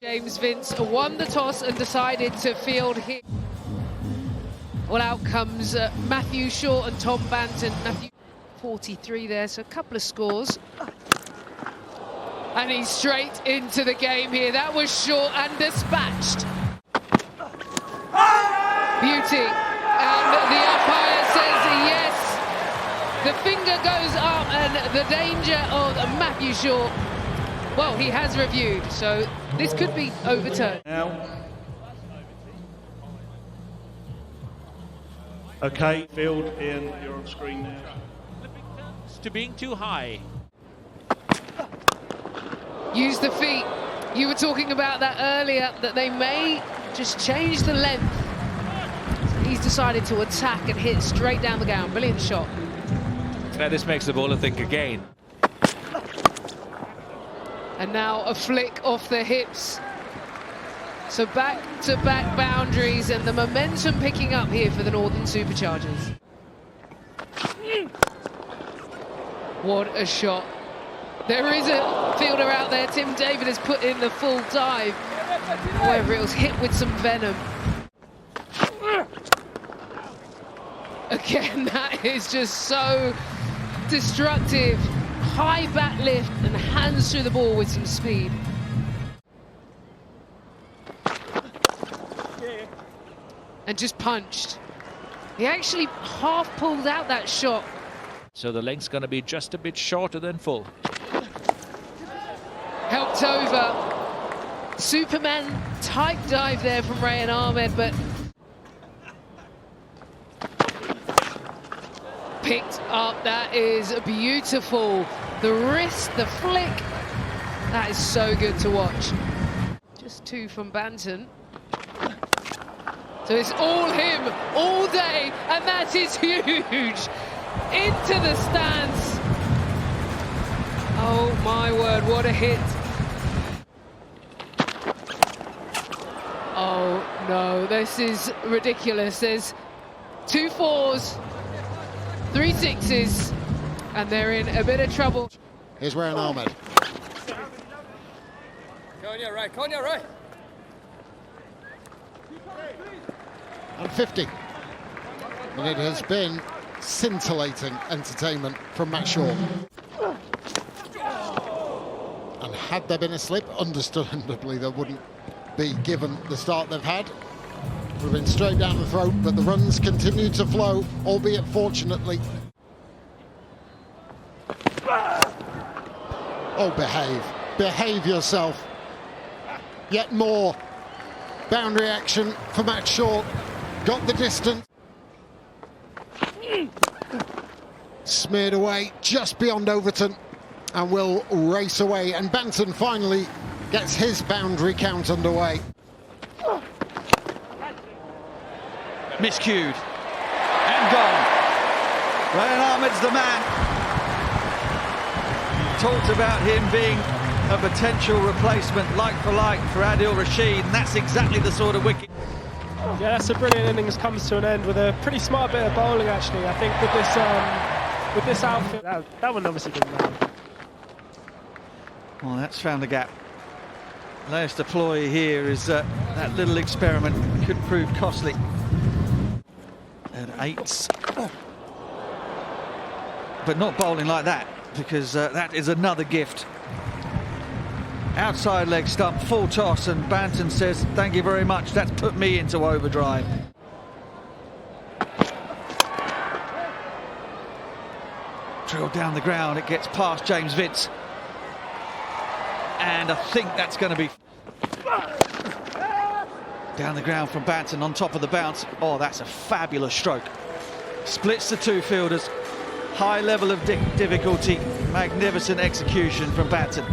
James Vince won the toss and decided to field hit. Well, out comes Matthew Shaw and Tom Banton. Matthew 43 there, so a couple of scores. And he's straight into the game here. That was short and dispatched. Beauty. And the umpire says yes. The finger goes up and the danger of Matthew Shaw. Well, he has reviewed, so this could be overturned. Now. Okay, field in, you're on screen now. To being too high. Use the feet. You were talking about that earlier, that they may just change the length. So he's decided to attack and hit straight down the gown. Brilliant shot. Now this makes the bowler think again. And now a flick off the hips. So back-to-back boundaries and the momentum picking up here for the Northern Superchargers. What a shot. There is a fielder out there. Tim David has put in the full dive. However, it was hit with some venom. Again, that is just so destructive. High bat lift and hands through the ball with some speed. And just punched. He actually half pulled out that shot. So the length's going to be just a bit shorter than full. Helped over. Superman type dive there from Rayan Ahmed, but picked up. That is beautiful. The wrist, the flick. That is so good to watch. Just two from Banton. So it's all him, all day, and that is huge. Into the stands. Oh my word, what a hit. Oh no, this is ridiculous. There's 2 4s, 3 6s, and they're in a bit of trouble. Here's Rayan Ahmed. Go on your right. And 50. And it has been scintillating entertainment from Matt Shaw. And had there been a slip, understandably they wouldn't be given the start they've had. Would have been straight down the throat, but the runs continue to flow, albeit fortunately. Oh, behave yourself. Yet more boundary action for Matt Shaw. Got the distance. Smeared away just beyond Overton and will race away. And Banton finally gets his boundary count underway. Miscued and gone. Rayan Ahmed's the man. Talked about him being a potential replacement like for Adil Rashid, and that's exactly the sort of wicket. Yeah, that's a brilliant innings. Comes to an end with a pretty smart bit of bowling, actually. I think with this outfit, that one obviously didn't matter. Well, that's found a gap. Latest deploy here is that little experiment could prove costly. At 8s, but not bowling like that, because that is another gift. Outside leg stump, full toss, and Banton says, thank you very much, that's put me into overdrive. Drilled down the ground, it gets past James Vince. And I think that's going to be down the ground from Banton on top of the bounce. Oh, that's a fabulous stroke. Splits the 2 fielders. High level of difficulty. Magnificent execution from Banton.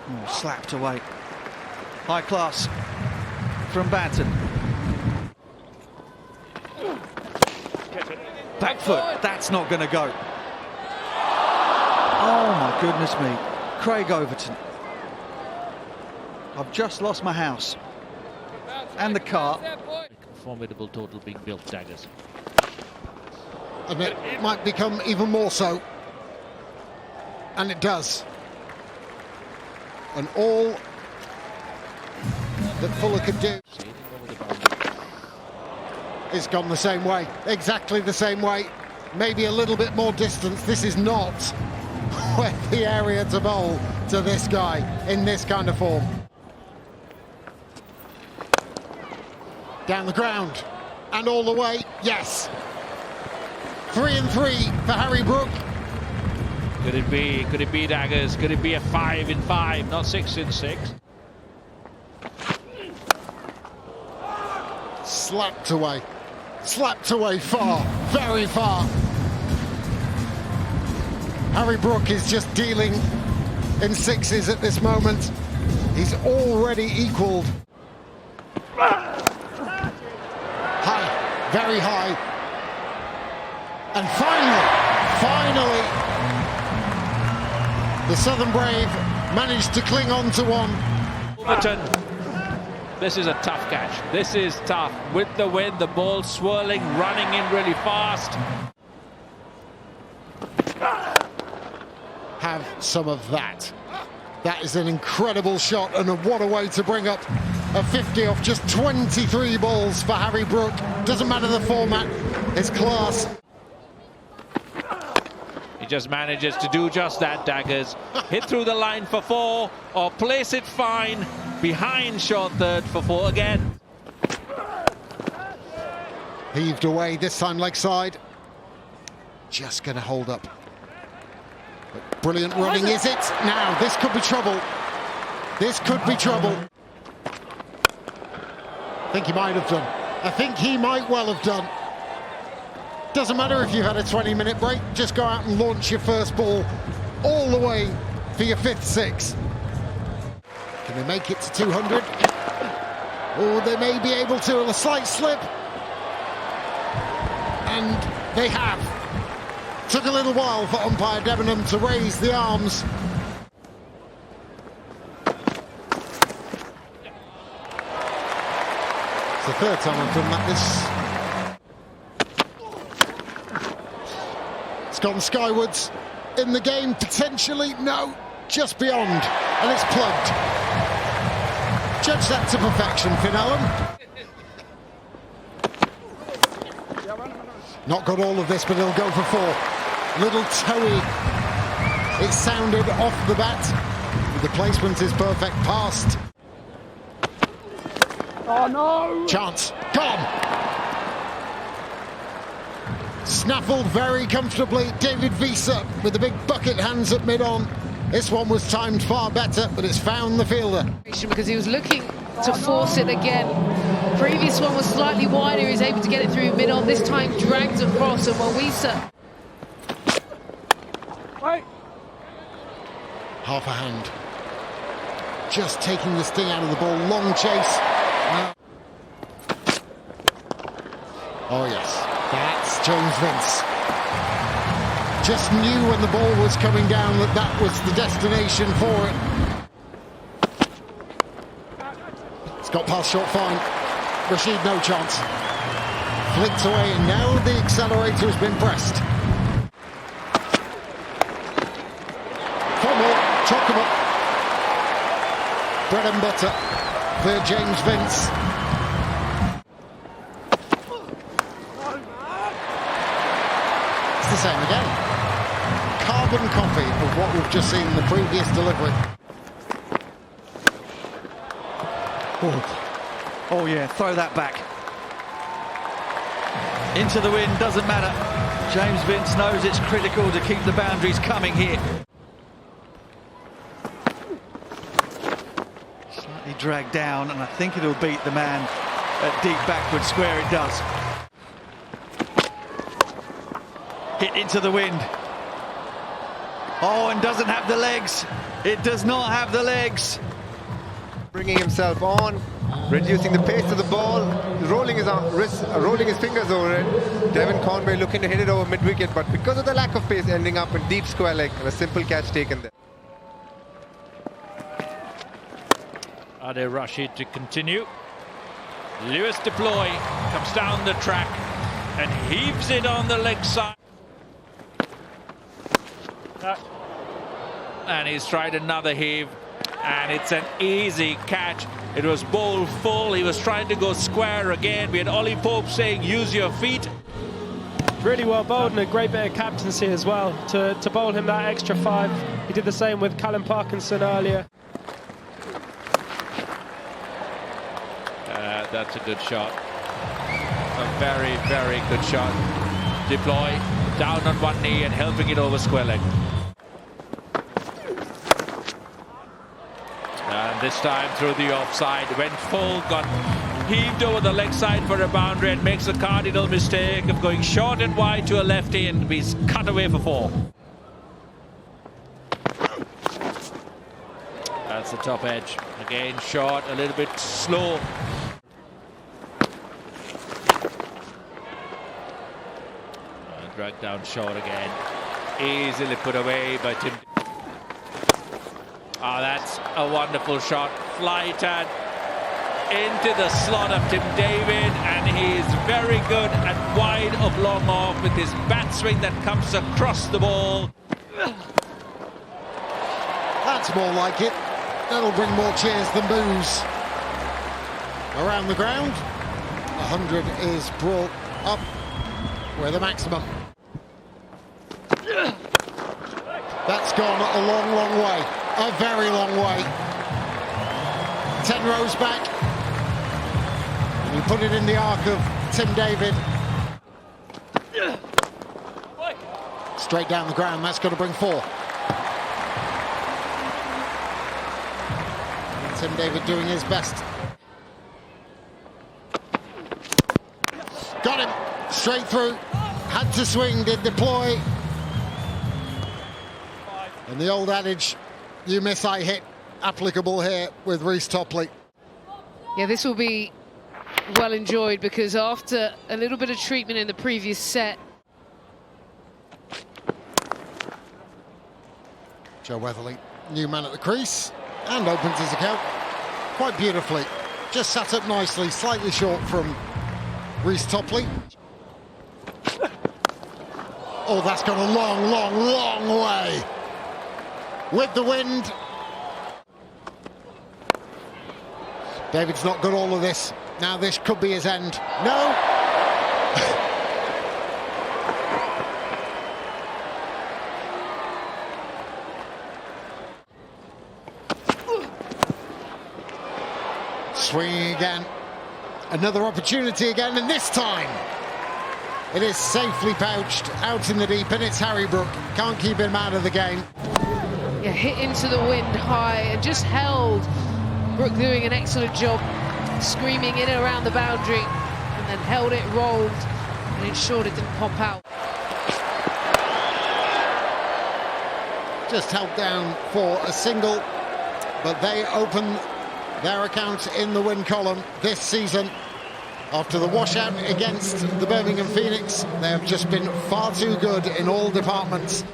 Oh, slapped away. High class from Banton. Back foot. That's not going to go. Oh, my goodness me. Craig Overton. I've just lost my house and the car. Formidable total being built, Ageas. And it might become even more so. And it does. And all that Fuller could do is gone the same way, exactly the same way, maybe a little bit more distance. This is not where the area to bowl to this guy in this kind of form. Down the ground and all the way, yes. 3 and 3 for Harry Brook. Could it be daggers? Could it be a 5 in 5, not 6 in 6? Slapped away far, very far. Harry Brook is just dealing in 6s at this moment. He's already equalled. High, very high. And finally, the Southern Brave managed to cling on to one. Overton. This is a tough catch. This is tough. With the wind, the ball swirling, running in really fast. Have some of that. That is an incredible shot, and what a way to bring up a 50 off just 23 balls for Harry Brook. Doesn't matter the format, it's class. He just manages to do just that, daggers. Hit through the line for 4, or place it fine behind short third for 4 again. Heaved away, this time leg side. Just going to hold up. But brilliant running, is it? Now, this could be trouble. This could be trouble. I think he might have done. I think he might well have done. Doesn't matter if you've had a 20-minute break, just go out and launch your first ball all the way for your 5th 6. Can they make it to 200? Or they may be able to with a slight slip. And they have. Took a little while for umpire Debenham to raise the arms. It's the 3rd time I've done that this. It's gone skywards. In the game, potentially, no, just beyond, and it's plugged. Judge that to perfection, Finn Allen. Not got all of this, but he'll go for 4. Little toey. It sounded off the bat. The placement is perfect. Passed. Oh no! Chance. Gone. Snaffled very comfortably. David Visa with the big bucket hands at mid-on. This one was timed far better, but it's found the fielder. Because he was looking to force it again. Previous one was slightly wider. He was able to get it through mid-on. This time dragged across, and Wawisa. Half a hand. Just taking the sting out of the ball. Long chase. Oh yes, that's James Vince. Just knew when the ball was coming down that that was the destination for it. It's got past short fine. Rashid, no chance. Flicked away, and now the accelerator has been pressed. 4 more, chalk them up. Bread and butter for James Vince. It's the same again. Carbon copy of what we've just seen in the previous delivery. Oh yeah, throw that back. Into the wind, doesn't matter. James Vince knows it's critical to keep the boundaries coming here. Slightly dragged down, and I think it'll beat the man at deep backward square. It does. Hit into the wind. Oh, and doesn't have the legs. It does not have the legs. Bringing himself on, reducing the pace of the ball, rolling his wrist, rolling his fingers over it. Devon Conway looking to hit it over mid-wicket, but because of the lack of pace, ending up in deep square leg and a simple catch taken there. Ade Rashid to continue. Lewis deploy, comes down the track and heaves it on the leg side. And he's tried another heave, and it's an easy catch. It was Bowl full. He was trying to go square again. We had Ollie Pope saying, use your feet. Really well bowled and a great bit of captaincy as well to bowl him that extra 5. He did the same with Callum Parkinson earlier. That's a good shot. A very, very good shot. Deploy, down on one knee and helping it over square leg. And this time through the offside, went full, got heaved over the leg side for a boundary and makes a cardinal mistake of going short and wide to a lefty and he's cut away for 4. That's the top edge. Again, short, a little bit slow. Dragged down short again. Easily put away by Tim. Oh, that's a wonderful shot. Flighted into the slot of Tim David, and he's very good and wide of long off with his bat swing that comes across the ball. That's more like it. That'll bring more cheers than boos. Around the ground, 100 is brought up with a maximum. That's gone a long, long way. A very long way. 10 rows back. And you put it in the arc of Tim David. Straight down the ground, that's going to bring 4. And Tim David doing his best. Got him. Straight through. Had to swing, did deploy. And the old adage, you miss, I hit, applicable here with Reece Topley. Yeah, this will be well enjoyed because after a little bit of treatment in the previous set. Joe Weatherly, new man at the crease, and opens his account quite beautifully. Just sat up nicely, slightly short from Reece Topley. Oh, that's gone a long, long, long way. With the wind. David's not got all of this. Now this could be his end. No. Swinging again. Another opportunity again, and this time it is safely pouched out in the deep, and it's Harry Brook. Can't keep him out of the game. Yeah, hit into the wind high and just held. Brook doing an excellent job, screaming in and around the boundary, and then held it, rolled, and ensured it didn't pop out. Just held down for a single, but they open their account in the win column this season. After the washout against the Birmingham Phoenix, they have just been far too good in all departments.